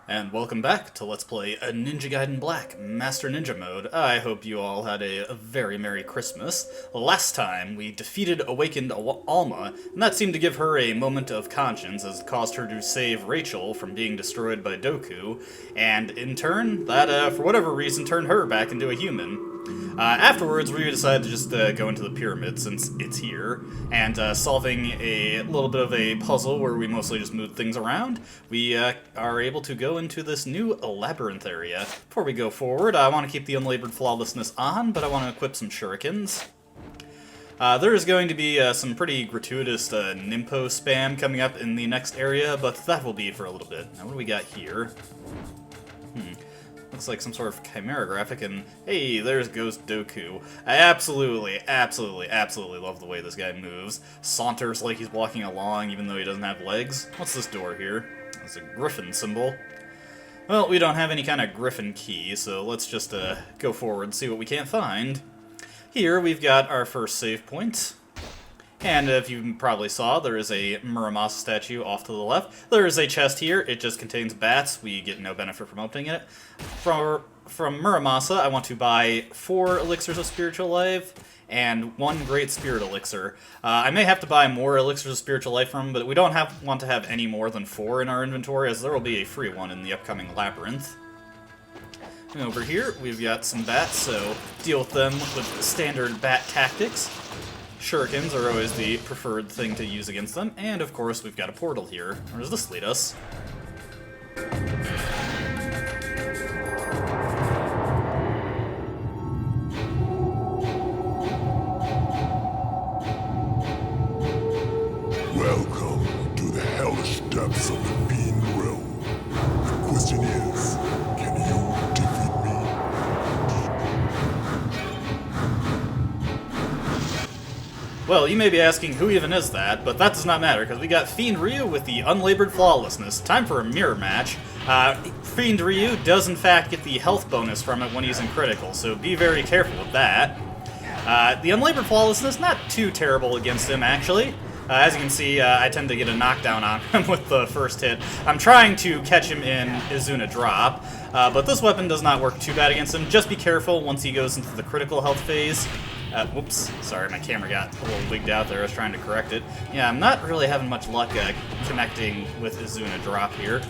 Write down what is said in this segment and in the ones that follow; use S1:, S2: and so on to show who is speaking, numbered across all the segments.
S1: And welcome back to Let's Play a Ninja Gaiden Black Master Ninja Mode. I hope you all had a very Merry Christmas. Last time, we defeated Awakened Alma, and that seemed to give her a moment of conscience as it caused her to save Rachel from being destroyed by Ghostku, and in turn, that, for whatever reason, turned her back into a human. Afterwards, we decided to just go into the pyramid since it's here, and solving a little bit of a puzzle where we mostly just moved things around, we are able to go into this new labyrinth area. Before we go forward, I want to keep the unlabored flawlessness on, but I want to equip some shurikens. There is going to be some pretty gratuitous Nimpo spam coming up in the next area, but that will be for a little bit. Now, what do we got here? Looks like some sort of chimera graphic, and hey, there's Ghostku. I absolutely love the way this guy moves. Saunters like he's walking along, even though he doesn't have legs. What's this door here? It's a griffin symbol. Well, we don't have any kind of griffin key, so let's just go forward and see what we can't find. Here, we've got our first save point. And if you probably saw, there is a Muramasa statue off to the left. There is a chest here. It just contains bats. We get no benefit from opening it. From Muramasa, I want to buy 4 Elixirs of Spiritual Life and 1 Great Spirit Elixir. I may have to buy more Elixirs of Spiritual Life from him, but we don't want to have any more than 4 in our inventory, as there will be a free one in the upcoming Labyrinth. And over here, we've got some bats, so deal with them with standard bat tactics. Shurikens are always the preferred thing to use against them, and of course we've got a portal here. Where does this lead us?
S2: Welcome to the hellish depths of the Fiend Realm. The question is, can you defeat me?
S1: Well, you may be asking who even is that, but that does not matter, because we got Fiend Ryu with the unlabored flawlessness. Time for a mirror match. Fiend Ryu does in fact get the health bonus from it when he's in critical, so be very careful with that. The unlabored flawlessness, not too terrible against him, actually. As you can see, I tend to get a knockdown on him with the first hit. I'm trying to catch him in Izuna drop, but this weapon does not work too bad against him. Just be careful once he goes into the critical health phase. Whoops, sorry, my camera got a little wigged out there. I was trying to correct it. Yeah, I'm not really having much luck connecting with Izuna drop here.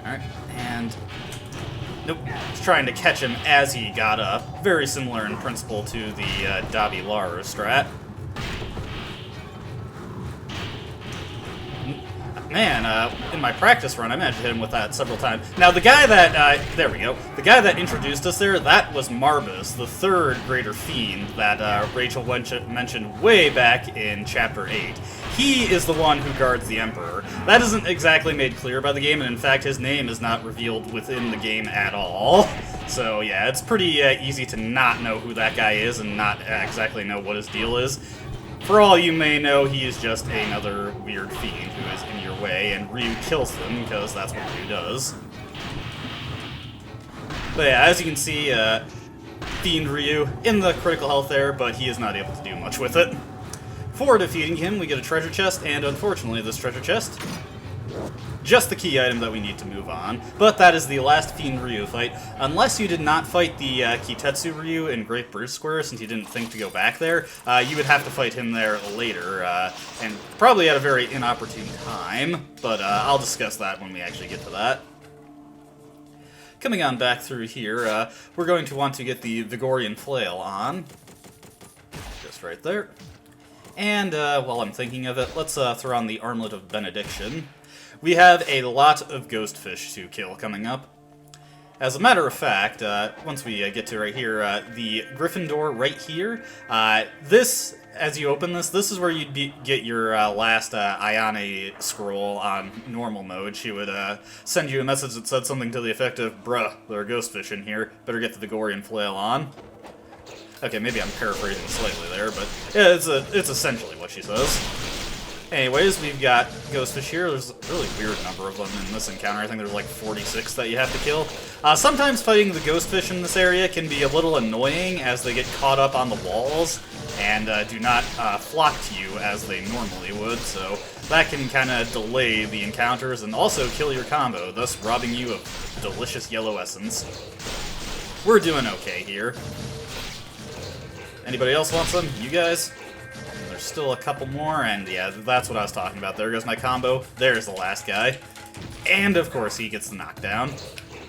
S1: Alright, and... nope, just trying to catch him as he got up. Very similar in principle to the Dabi Laru strat. Man, in my practice run, I managed to hit him with that several times. Now, the guy that, there we go. The guy that introduced us there, that was Marbus, the third Greater Fiend that Rachel mentioned way back in Chapter 8. He is the one who guards the Emperor. That isn't exactly made clear by the game, and in fact, his name is not revealed within the game at all. So, yeah, it's pretty easy to not know who that guy is and not exactly know what his deal is. For all you may know, he is just another weird fiend who is in your way, and Ryu kills them, because that's what Ryu does. But yeah, as you can see, Fiend Ryu in the critical health there, but he is not able to do much with it. For defeating him, we get a treasure chest, and unfortunately this treasure chest, just the key item that we need to move on. But that is the last Fiend Ryu fight. Unless you did not fight the Kitetsu Ryu in Great Bridge Square, since you didn't think to go back there, you would have to fight him there later, and probably at a very inopportune time, but I'll discuss that when we actually get to that. Coming on back through here, we're going to want to get the Vigorian Flail on. Just right there. And while I'm thinking of it, let's throw on the Armlet of Benediction. We have a lot of Ghostfish to kill coming up. As a matter of fact, once we get to right here, the Griffin door right here, this, as you open this, this is where you'd get your last Ayane scroll on normal mode. She would send you a message that said something to the effect of, "Bruh, there are Ghostfish in here, better get the Vigorian Flail on." Okay, maybe I'm paraphrasing slightly there, but yeah, it's essentially what she says. Anyways, we've got Ghostfish here. There's a really weird number of them in this encounter. I think there's like 46 that you have to kill. Sometimes fighting the Ghostfish in this area can be a little annoying as they get caught up on the walls and do not flock to you as they normally would, so that can kind of delay the encounters and also kill your combo, thus robbing you of delicious yellow essence. We're doing okay here. Anybody else want some? You guys? There's still a couple more, and yeah, that's what I was talking about. There goes my combo. There's the last guy. And of course he gets the knockdown.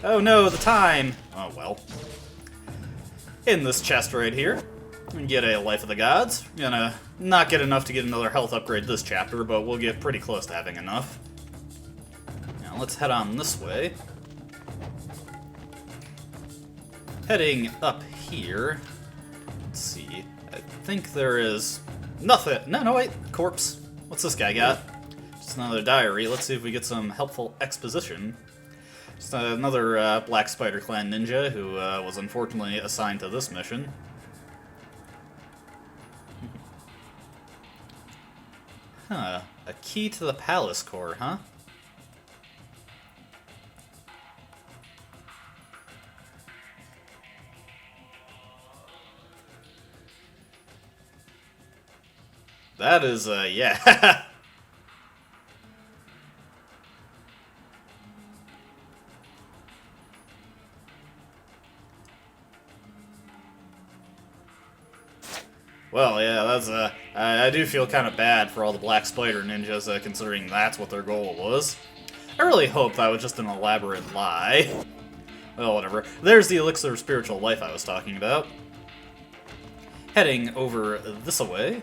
S1: Oh no, the time! Oh well. In this chest right here, we get a Life of the Gods. We're gonna not get enough to get another health upgrade this chapter, but we'll get pretty close to having enough. Now let's head on this way. Heading up here. Let's see. I think there is nothing. No, wait. Corpse. What's this guy got? Just another diary. Let's see if we get some helpful exposition. Just another Black Spider Clan ninja who was unfortunately assigned to this mission. Huh. A key to the palace core, huh? That is, yeah. Well, yeah, that's, I do feel kind of bad for all the Black Spider ninjas, considering that's what their goal was. I really hope that was just an elaborate lie. Well, whatever. There's the Elixir of Spiritual Life I was talking about. Heading over this way.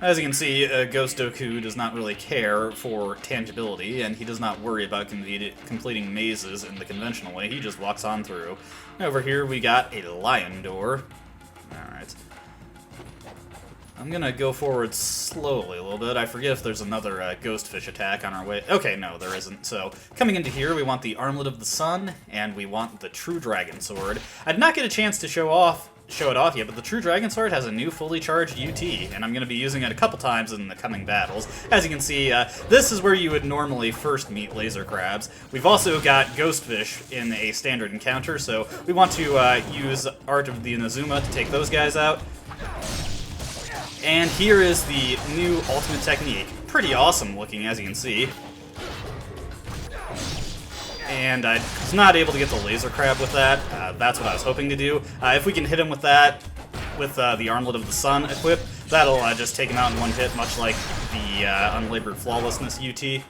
S1: As you can see, Ghostku does not really care for tangibility, and he does not worry about completing mazes in the conventional way. He just walks on through. Over here, we got a lion door. Alright. I'm gonna go forward slowly a little bit. I forget if there's another Ghostfish attack on our way. Okay, no, there isn't. So, coming into here, we want the Armlet of the Sun, and we want the True Dragon Sword. I did not get a chance to show it off yet, but the True Dragon Sword has a new fully charged UT, and I'm going to be using it a couple times in the coming battles. As you can see, this is where you would normally first meet laser crabs. We've also got Ghostfish in a standard encounter, so we want to use Art of the Inazuma to take those guys out. And here is the new ultimate technique. Pretty awesome looking, as you can see. And I was not able to get the laser crab with that. That's what I was hoping to do. If we can hit him with that, with the Armlet of the Sun equipped, that'll just take him out in one hit, much like the Unlabored Flawlessness UT.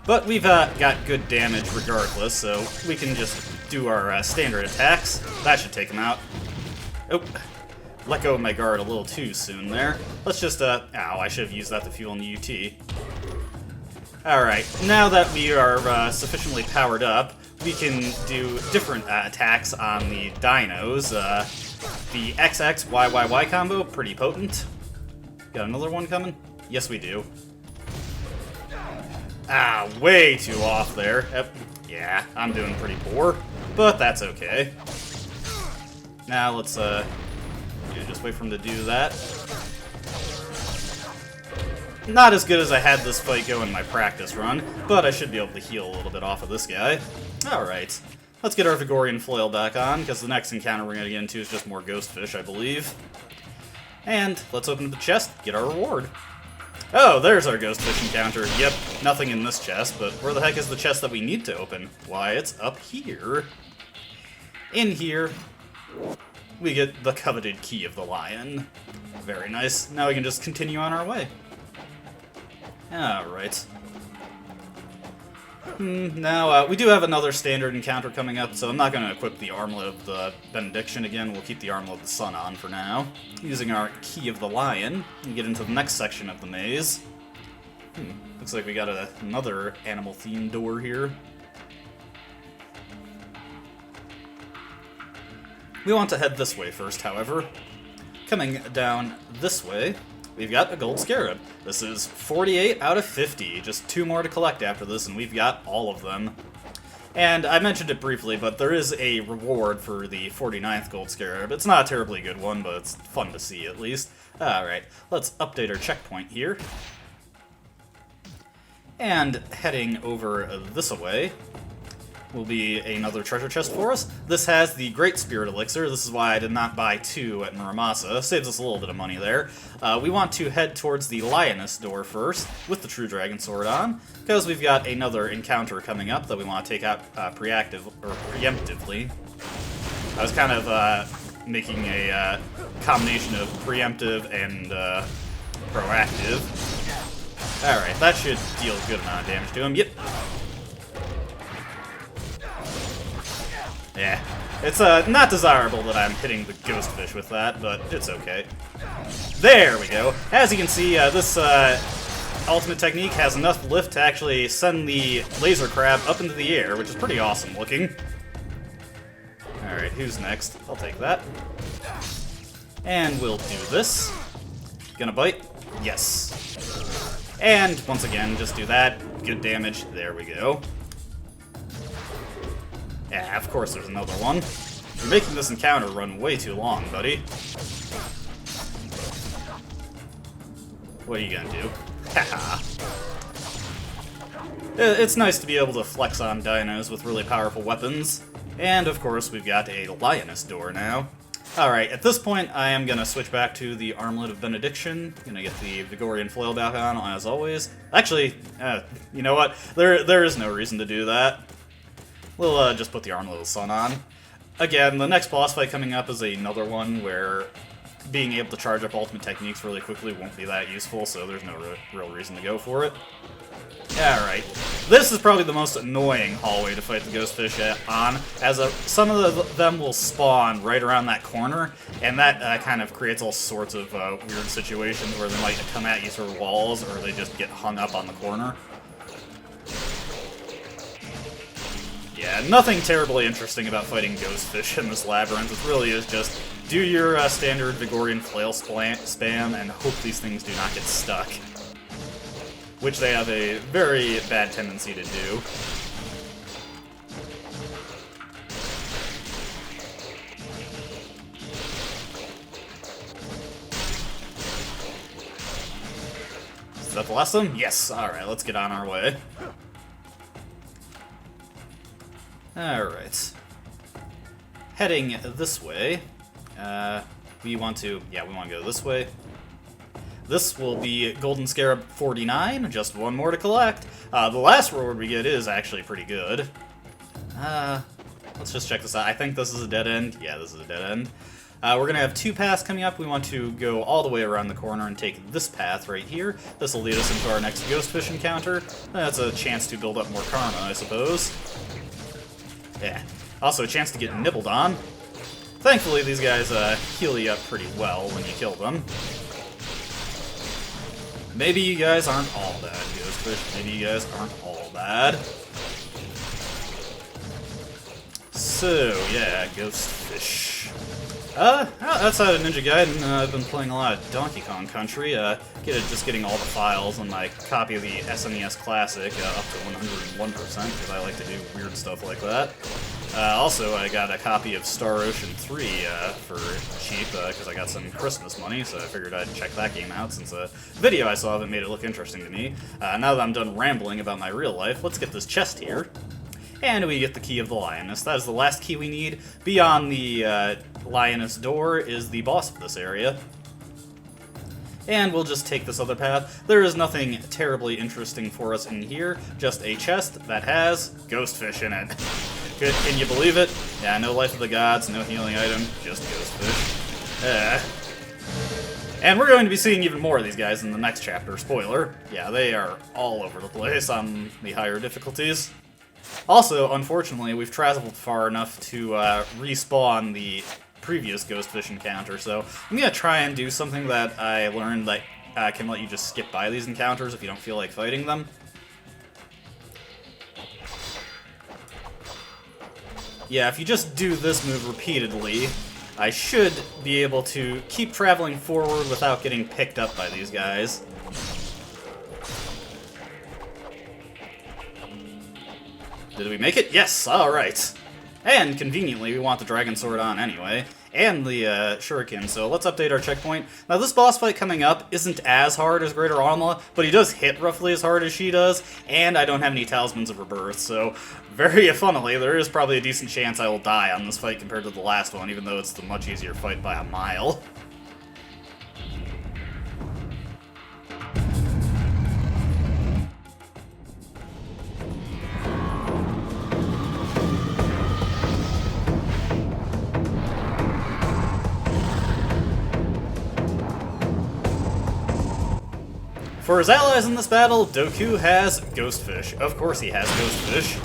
S1: But we've got good damage regardless, so we can just do our standard attacks. That should take him out. Oh, let go of my guard a little too soon there. Let's just, ow, I should have used that to fuel in the UT. Alright, now that we are sufficiently powered up, we can do different attacks on the dinos. The XXYYY combo, pretty potent. Got another one coming? Yes, we do. Ah, way too off there. Yeah, I'm doing pretty poor, but that's okay. Now let's, just wait for him to do that. Not as good as I had this fight go in my practice run, but I should be able to heal a little bit off of this guy. Alright, let's get our Vigorian Flail back on, because the next encounter we're going to get into is just more Ghostfish, I believe. And let's open the chest, get our reward. Oh, there's our Ghostfish encounter. Yep, nothing in this chest, but where the heck is the chest that we need to open? Why, it's up here. In here, we get the coveted Key of the Lion. Very nice. Now we can just continue on our way. Alright. Now, we do have another standard encounter coming up, so I'm not going to equip the Armlet of the Benediction again. We'll keep the Armlet of the Sun on for now. Using our Key of the Lion, we get into the next section of the maze. Looks like we got another animal-themed door here. We want to head this way first, however. Coming down this way, we've got a gold Scarab. This is 48 out of 50. Just 2 more to collect after this, and we've got all of them. And I mentioned it briefly, but there is a reward for the 49th gold Scarab. It's not a terribly good one, but it's fun to see at least. Alright, let's update our checkpoint here. And heading over this way, will be another treasure chest for us. This has the Great Spirit Elixir. This is why I did not buy 2 at Muramasa. Saves us a little bit of money there. We want to head towards the Lioness door first, with the True Dragon Sword on, because we've got another encounter coming up that we want to take out preemptively. I was kind of making a combination of preemptive and proactive. Alright, that should deal a good amount of damage to him. Yep. Yeah, it's not desirable that I'm hitting the Ghostfish with that, but it's okay. There we go. As you can see, this ultimate technique has enough lift to actually send the laser crab up into the air, which is pretty awesome looking. Alright, who's next? I'll take that. And we'll do this. Gonna bite? Yes. And once again, just do that. Good damage. There we go. Yeah, of course there's another one. You're making this encounter run way too long, buddy. What are you gonna do? Haha. It's nice to be able to flex on dinos with really powerful weapons. And of course, we've got a Lioness door now. Alright, at this point, I am gonna switch back to the Armlet of Benediction. Gonna get the Vigorian Flail back on, as always. Actually, you know what? There is no reason to do that. We'll just put the Armlet of the Sun on. Again, the next boss fight coming up is another one where being able to charge up ultimate techniques really quickly won't be that useful, so there's no real reason to go for it. Alright, this is probably the most annoying hallway to fight the Ghostfish on, as some of them will spawn right around that corner, and that kind of creates all sorts of weird situations where they might come at you through walls, or they just get hung up on the corner. Yeah, nothing terribly interesting about fighting Ghostfish in this labyrinth. It really is just do your standard Vigorian Flail spam and hope these things do not get stuck. Which they have a very bad tendency to do. Is that the last one? Yes! Alright, let's get on our way. Alright. Heading this way. We want to go this way. This will be Golden Scarab 49, just one more to collect. The last reward we get is actually pretty good. Let's just check this out. I think this is a dead end. Yeah, this is a dead end. We're going to have 2 paths coming up. We want to go all the way around the corner and take this path right here. This will lead us into our next Ghostfish encounter. That's a chance to build up more karma, I suppose. Yeah. Also a chance to get nibbled on. Thankfully, these guys heal you up pretty well when you kill them. Maybe you guys aren't all bad, Ghostfish. Maybe you guys aren't all bad. So, yeah, Ghostfish. Outside of Ninja Gaiden, I've been playing a lot of Donkey Kong Country. Just getting all the files on my copy of the SNES Classic up to 101%, because I like to do weird stuff like that. Also, I got a copy of Star Ocean 3 for cheap, because I got some Christmas money, so I figured I'd check that game out, since a video I saw of it made it look interesting to me. Now that I'm done rambling about my real life, let's get this chest here. And we get the Key of the Lioness. That is the last key we need. Beyond the Lioness door is the boss of this area. And we'll just take this other path. There is nothing terribly interesting for us in here, just a chest that has Ghostfish in it. Can you believe it? Yeah, no Life of the Gods, no healing item, just Ghostfish. And we're going to be seeing even more of these guys in the next chapter, spoiler. Yeah, they are all over the place on the higher difficulties. Also, unfortunately, we've traveled far enough to respawn the previous Ghostfish encounter, so I'm going to try and do something that I learned that can let you just skip by these encounters if you don't feel like fighting them. Yeah, if you just do this move repeatedly, I should be able to keep traveling forward without getting picked up by these guys. Did we make it? Yes! Alright. And, conveniently, we want the Dragon Sword on anyway. and the shuriken, so let's update our checkpoint. Now this boss fight coming up isn't as hard as Greater Armla, but he does hit roughly as hard as she does, and I don't have any Talismans of Rebirth, so very funnily, there is probably a decent chance I will die on this fight compared to the last one, even though it's the much easier fight by a mile. For his allies in this battle, Ghostku has Ghostfish. Of course he has Ghostfish.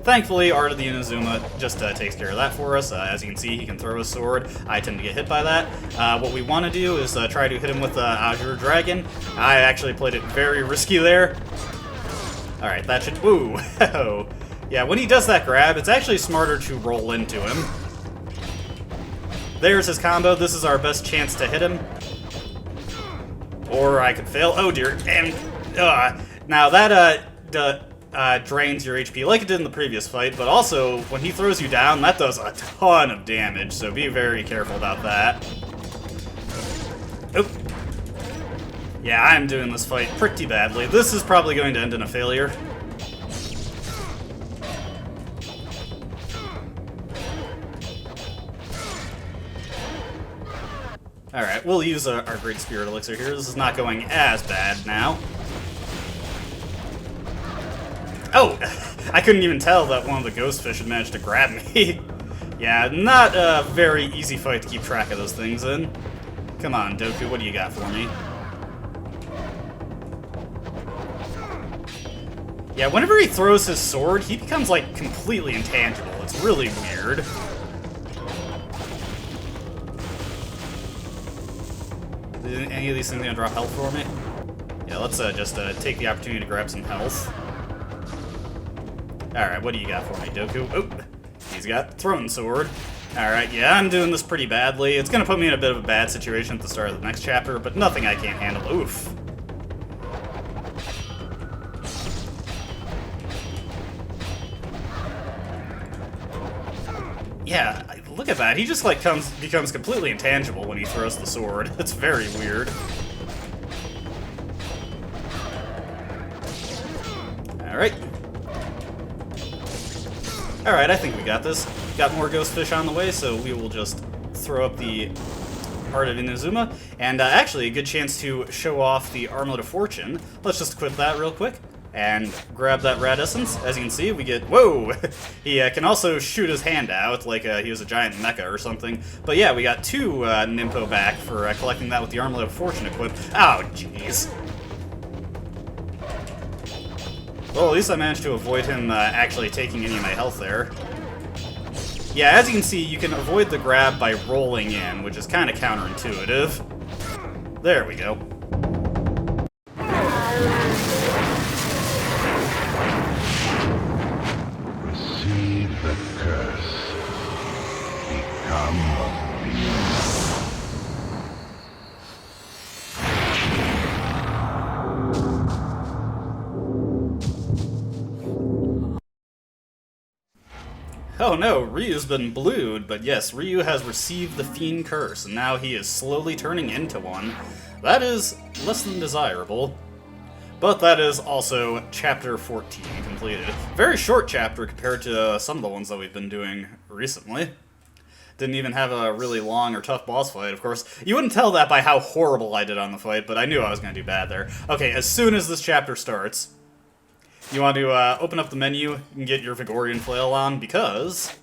S1: Thankfully, Art of the Inazuma just takes care of that for us. As you can see, he can throw his sword. I tend to get hit by that. What we want to do is try to hit him with Azure Dragon. I actually played it very risky there. Alright, that should... Ooh! Yeah, when he does that grab, it's actually smarter to roll into him. There's his combo. This is our best chance to hit him. Or I could fail. Oh dear. And now that drains your HP like it did in the previous fight, but also when he throws you down, that does a ton of damage, so be very careful about that. Oop. Yeah, I'm doing this fight pretty badly. This is probably going to end in a failure. Alright, we'll use our Great Spirit Elixir here. This is not going as bad now. Oh! I couldn't even tell that one of the Ghostfish had managed to grab me. Yeah, not a very easy fight to keep track of those things in. Come on, Ghostku, what do you got for me? Yeah, whenever he throws his sword, he becomes, like, completely intangible. It's really weird. Any of these things gonna drop health for me? Yeah, let's just take the opportunity to grab some health. Alright, what do you got for me, Ghostku? Oh, he's got Throne Sword. Alright, yeah, I'm doing this pretty badly. It's gonna put me in a bit of a bad situation at the start of the next chapter, but nothing I can't handle. Oof. Yeah, look at that. He just, like, becomes completely intangible when he throws the sword. It's very weird. Alright. Alright, I think we got this. Got more Ghostfish on the way, so we will just throw up the Art of Inazuma. And actually, a good chance to show off the Armlet of Fortune. Let's just equip that real quick. And grab that Rad Essence. As you can see, we get... Whoa! He can also shoot his hand out, like he was a giant mecha or something. But yeah, we got 2 Nimpo back for collecting that with the Armlet of Fortune equipped. Oh, jeez. Well, at least I managed to avoid him actually taking any of my health there. Yeah, as you can see, you can avoid the grab by rolling in, which is kind of counterintuitive. There we go.
S3: The curse. Become a beast.
S1: Oh no, Ryu's been blued, but yes, Ryu has received the Fiend Curse, and now he is slowly turning into one. That is less than desirable. But that is also Chapter 14 completed. Very short chapter compared to some of the ones that we've been doing recently. Didn't even have a really long or tough boss fight, of course. You wouldn't tell that by how horrible I did on the fight, but I knew I was going to do bad there. Okay, as soon as this chapter starts, you want to open up the menu and get your Vigorian Flail on, because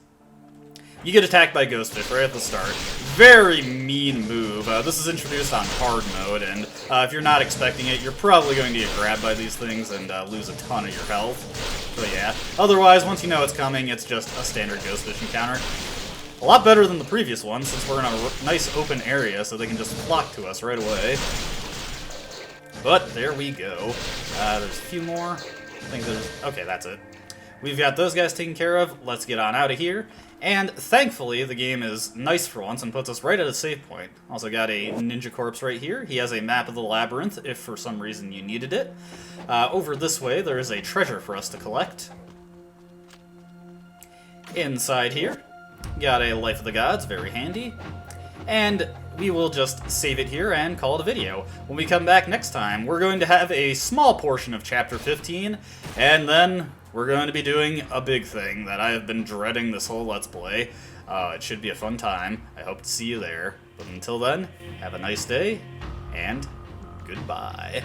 S1: you get attacked by Ghostfish right at the start. Very mean move. This is introduced on hard mode, and if you're not expecting it, you're probably going to get grabbed by these things and lose a ton of your health. But yeah, otherwise, once you know it's coming, it's just a standard Ghostfish encounter. A lot better than the previous one, since we're in a nice open area, so they can just flock to us right away. But there we go. There's a few more. I think there's... Okay, that's it. We've got those guys taken care of. Let's get on out of here. And thankfully, the game is nice for once and puts us right at a save point. Also got a ninja corpse right here. He has a map of the labyrinth, if for some reason you needed it. Over this way, there is a treasure for us to collect. Inside here, got a Life of the Gods, very handy. and we will just save it here and call it a video. When we come back next time, we're going to have a small portion of Chapter 15, and then we're going to be doing a big thing that I have been dreading this whole Let's Play. It should be a fun time. I hope to see you there. But until then, have a nice day, and goodbye.